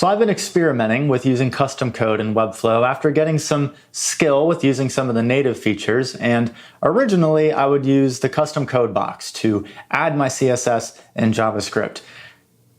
So I've been experimenting with using custom code in Webflow after getting some skill with using some of the native features, and originally I would use the custom code box to add my CSS in JavaScript.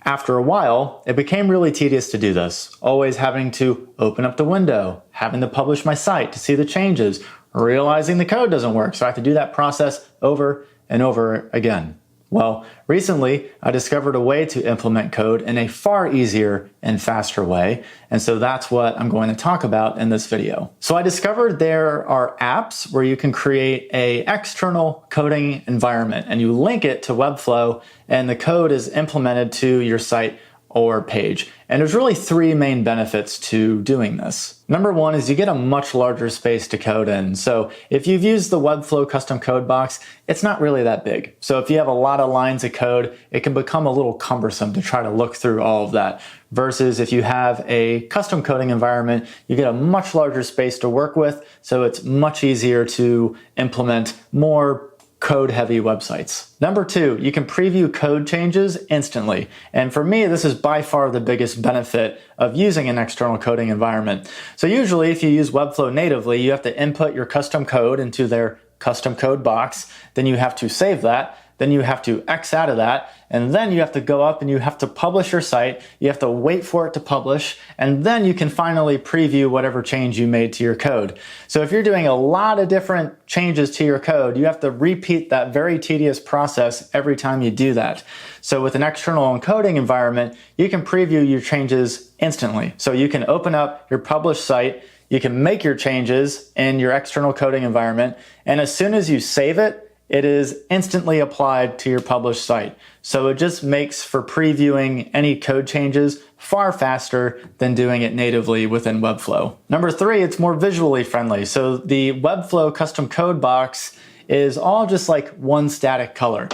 After a while, it became really tedious to do this, always having to open up the window, having to publish my site to see the changes, realizing the code doesn't work, so I have to do that process over and over again. Well, recently I discovered a way to implement code in a far easier and faster way, and so that's what I'm going to talk about in this video. So I discovered there are apps where you can create an external coding environment and you link it to Webflow and the code is implemented to your site or page. And there's really three main benefits to doing this. Number one is you get a much larger space to code in. So if you've used the Webflow custom code box, it's not really that big. So if you have a lot of lines of code, it can become a little cumbersome to try to look through all of that. Versus if you have a custom coding environment, you get a much larger space to work with. So it's much easier to implement more code-heavy websites. Number two, you can preview code changes instantly. And for me, this is by far the biggest benefit of using an external coding environment. So usually if you use Webflow natively, you have to input your custom code into their custom code box, then you have to save that, then you have to X out of that, and then you have to go up and you have to publish your site, you have to wait for it to publish, and then you can finally preview whatever change you made to your code. So if you're doing a lot of different changes to your code, you have to repeat that very tedious process every time you do that. So with an external encoding environment, you can preview your changes instantly. So you can open up your published site, you can make your changes in your external coding environment, and as soon as you save it, it is instantly applied to your published site. So it just makes for previewing any code changes far faster than doing it natively within Webflow. Number three, it's more visually friendly. So the Webflow custom code box is all just like one static color.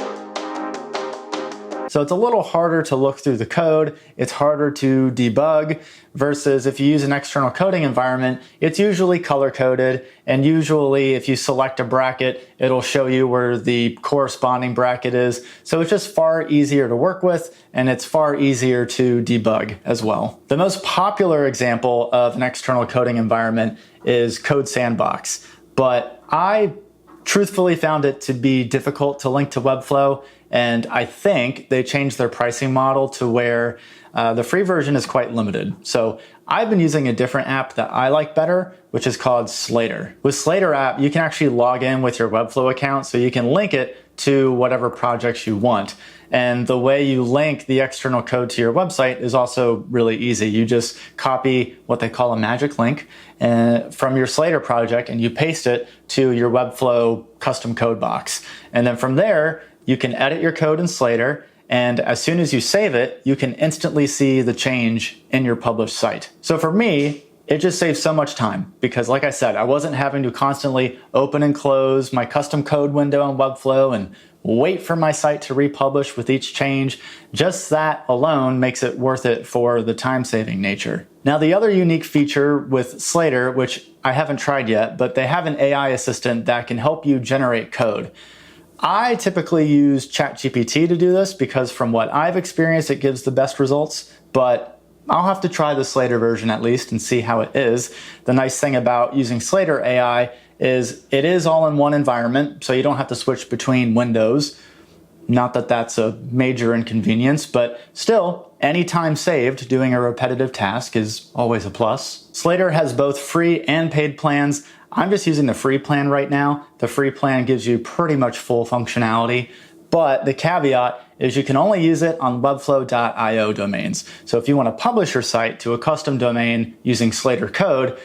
So it's a little harder to look through the code, it's harder to debug, versus if you use an external coding environment, it's usually color-coded, and usually if you select a bracket, it'll show you where the corresponding bracket is. So it's just far easier to work with, and it's far easier to debug as well. The most popular example of an external coding environment is Code Sandbox, but I truthfully found it to be difficult to link to Webflow, and I think they changed their pricing model to where the free version is quite limited. So I've been using a different app that I like better, which is called Slater. With Slater app, you can actually log in with your Webflow account, so you can link it to whatever projects you want. And the way you link the external code to your website is also really easy. You just copy what they call a magic link from your Slater project and you paste it to your Webflow custom code box. And then from there, you can edit your code in Slater, and as soon as you save it, you can instantly see the change in your published site. So for me, it just saves so much time because, like I said, I wasn't having to constantly open and close my custom code window on Webflow and wait for my site to republish with each change. Just that alone makes it worth it for the time-saving nature. Now, the other unique feature with Slater, which I haven't tried yet, but they have an AI assistant that can help you generate code. I typically use ChatGPT to do this because from what I've experienced, it gives the best results, but I'll have to try the Slater version at least and see how it is. The nice thing about using Slater AI is it is all in one environment, so you don't have to switch between windows. Not that that's a major inconvenience, but still, any time saved doing a repetitive task is always a plus. Slater has both free and paid plans. I'm just using the free plan right now. The free plan gives you pretty much full functionality, but the caveat is you can only use it on webflow.io domains. So if you want to publish your site to a custom domain using Slater code,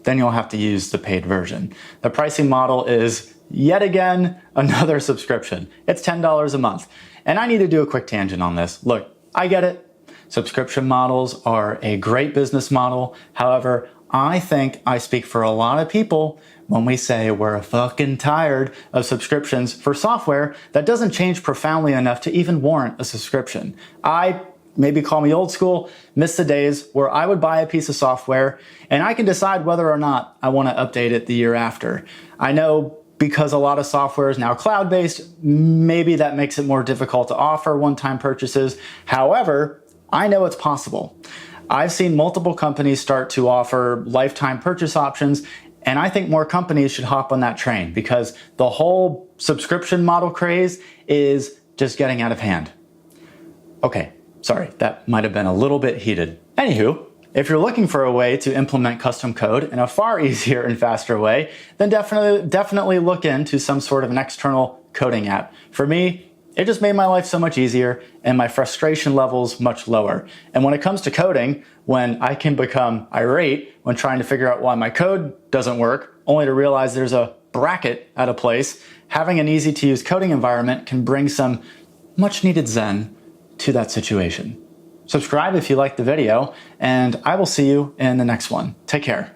then you'll have to use the paid version. The pricing model is yet again another subscription. It's $10 a month. And I need to do a quick tangent on this. Look, I get it. Subscription models are a great business model. However, I think I speak for a lot of people when we say we're fucking tired of subscriptions for software that doesn't change profoundly enough to even warrant a subscription. Maybe call me old school, miss the days where I would buy a piece of software and I can decide whether or not I want to update it the year after. I know because a lot of software is now cloud-based, maybe that makes it more difficult to offer one-time purchases. However, I know it's possible. I've seen multiple companies start to offer lifetime purchase options, and I think more companies should hop on that train because the whole subscription model craze is just getting out of hand. Okay, sorry, that might have been a little bit heated. Anywho, if you're looking for a way to implement custom code in a far easier and faster way, then definitely look into some sort of an external coding app. For me, it just made my life so much easier and my frustration levels much lower. And when it comes to coding, when I can become irate when trying to figure out why my code doesn't work, only to realize there's a bracket out of place, having an easy to use coding environment can bring some much needed zen to that situation. Subscribe if you liked the video, and I will see you in the next one. Take care.